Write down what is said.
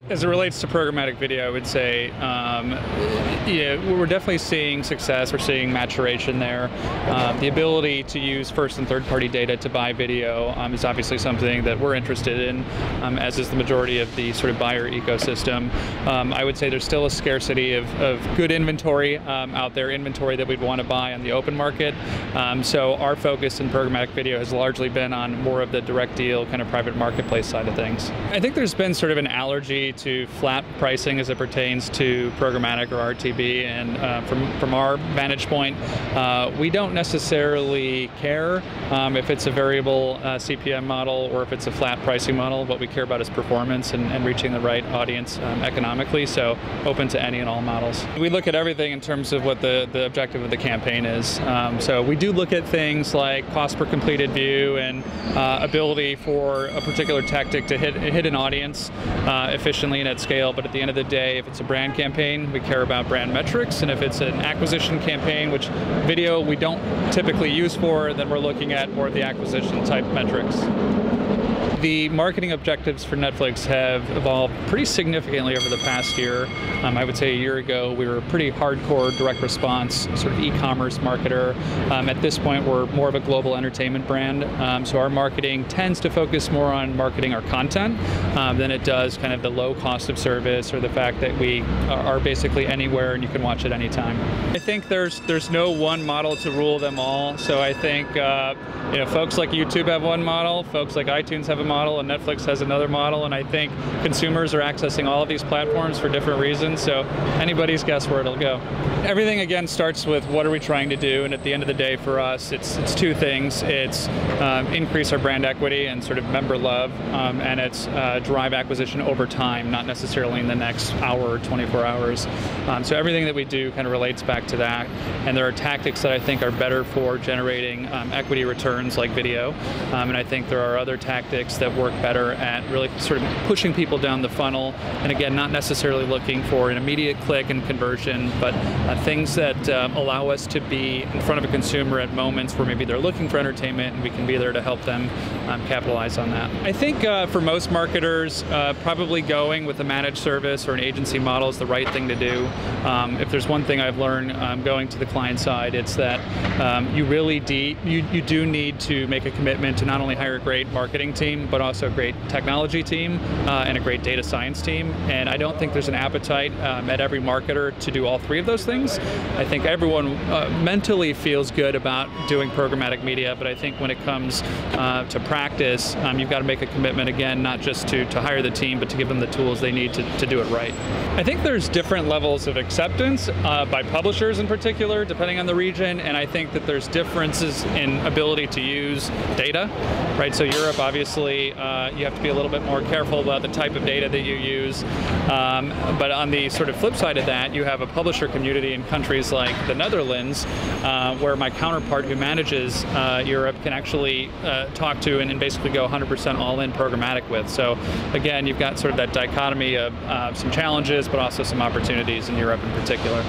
As it relates to programmatic video, I would say, yeah, we're definitely seeing success. We're seeing maturation there. The ability to use first and third-party data to buy video is obviously something that we're interested in, as is the majority of the sort of buyer ecosystem. I would say there's still a scarcity of good inventory out there, inventory that we'd want to buy on the open market. So our focus in programmatic video has largely been on more of the direct deal, kind of private marketplace side of things. I think there's been sort of an allergy to flat pricing as it pertains to programmatic or RTB, and from our vantage point, we don't necessarily care if it's a variable CPM model or if it's a flat pricing model. What we care about is performance and reaching the right audience economically, so open to any and all models. We look at everything in terms of what the objective of the campaign is. So we do look at things like cost per completed view and ability for a particular tactic to hit an audience efficiently and at scale, but at the end of the day, if it's a brand campaign, we care about brand metrics, and if it's an acquisition campaign, which video we don't typically use for, then we're looking at more of the acquisition type metrics. The marketing objectives for Netflix have evolved pretty significantly over the past year. I would say a year ago we were a pretty hardcore direct response sort of e-commerce marketer. At this point we're more of a global entertainment brand, so our marketing tends to focus more on marketing our content than it does kind of the low cost of service or the fact that we are basically anywhere and you can watch it anytime. I think there's no one model to rule them all, so I think folks like YouTube have one model, folks like iTunes have a model, and Netflix has another model, and I think consumers are accessing all of these platforms for different reasons, so anybody's guess where it'll go. Everything again starts with what are we trying to do, and at the end of the day for us it's two things. It's increase our brand equity and sort of member love, and it's drive acquisition over time, not necessarily in the next hour or 24 hours. So everything that we do kind of relates back to that, and there are tactics that I think are better for generating equity returns like video, and I think there are other tactics that work better at really sort of pushing people down the funnel, and again not necessarily looking for an immediate click and conversion, but things that allow us to be in front of a consumer at moments where maybe they're looking for entertainment and we can be there to help them capitalize on that. I think for most marketers, probably going with a managed service or an agency model is the right thing to do. If there's one thing I've learned going to the client side, it's that you really you do need to make a commitment to not only hire a great marketing team, but also a great technology team and a great data science team. And I don't think there's an appetite at every marketer to do all three of those things. I think everyone mentally feels good about doing programmatic media, but I think when it comes to practice, you've got to make a commitment, again, not just to hire the team, but to give them the tools they need to do it right. I think there's different levels of acceptance by publishers in particular, depending on the region, and I think that there's differences in ability to use data, right? So Europe, obviously, you have to be a little bit more careful about the type of data that you use. But on the sort of flip side of that, you have a publisher community in countries like the Netherlands, where my counterpart who manages Europe can actually talk to and basically go 100% all-in programmatic with. So again, you've got sort of that dichotomy of some challenges, but also some opportunities in Europe in particular.